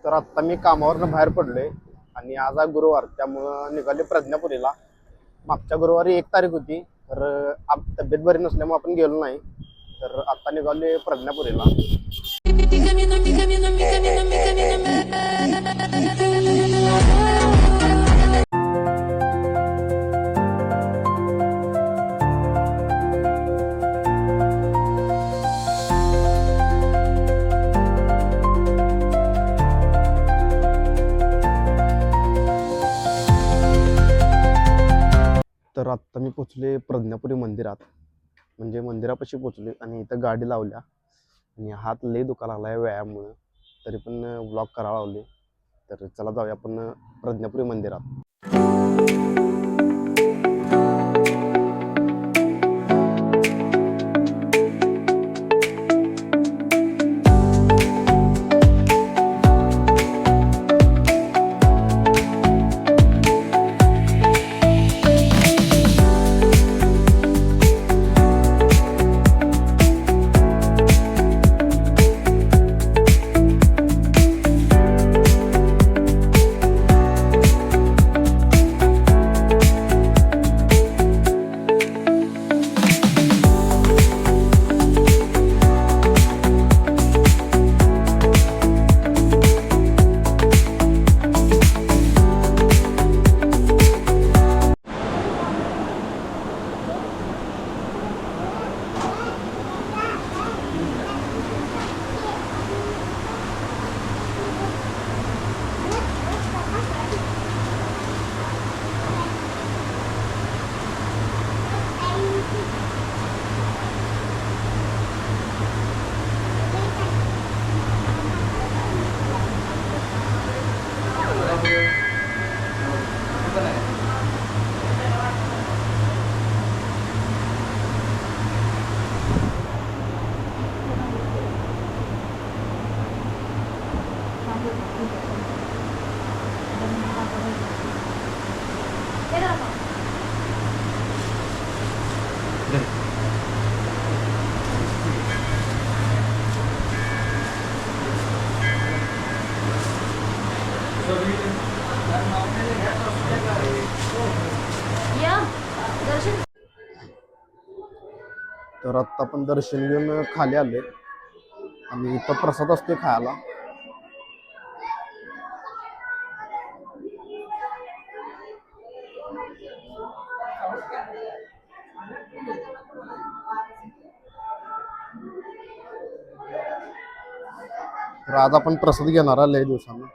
तर आत्ता मी कामावरनं बाहेर पडलोय आणि आज आहे गुरुवार, त्यामुळं निघाले प्रज्ञापुरीला. मागच्या गुरुवारी 1 तारीख होती, तर तब्येत बरी नसल्यामुळे आपण गेलो नाही. तर आत्ता निघाले प्रज्ञापुरीला. तर आत्ता मी पोचले प्रज्ञापुरी मंदिरात, म्हणजे मंदिरापाशी पोचले आणि इथं गाडी लावल्या आणि हात लय दुखायला लागला आहे व्यायामामुळं. तरी पण व्लॉग करायला लावले. तर चला जाऊया आपण प्रज्ञापुरी मंदिरात. तर आत्ता आपण दर्शन घेऊन खाली आले आणि इथं प्रसाद असते खायला. तर आज आपण प्रसाद घेणार आहे लय दिवसांना.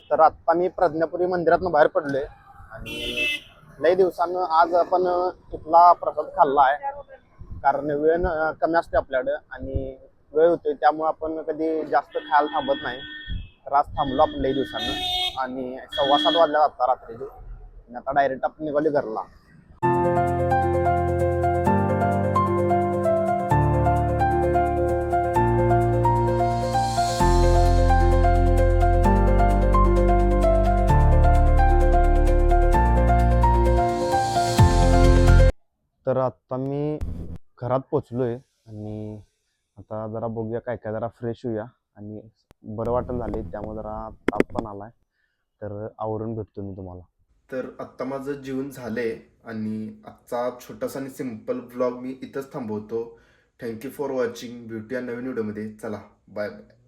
तर आत्ता मी प्रज्ञापुरी मंदिरातून बाहेर पडलोय आणि लय दिवसानं आज आपण इथला प्रसाद खाल्ला आहे. कारण वेळ कमी असते आपल्याकडं आणि वेळ होतोय, त्यामुळे आपण कधी जास्त खायला थांबत नाही. तर आज थांबलो आपण लय दिवसानं आणि 7:15 वाजल्या आता रात्रीचे आणि आता डायरेक्ट आपण निघालो घरला. तर आत्ता मी घरात पोचलोय आणि आता जरा बघूया काय काय, जरा फ्रेश होऊया आणि बरं वाटण झाले, त्यामुळे जरा ताप पण आलाय. तर आवरून भेटतो मी तुम्हाला. तर आत्ता माझं जेवण झालंय आणि आजचा छोटासा आणि सिम्पल व्लॉग मी इथंच थांबवतो. Thank you for watching. भेटूया नवीन व्हिडिओमध्ये. चला बाय बाय.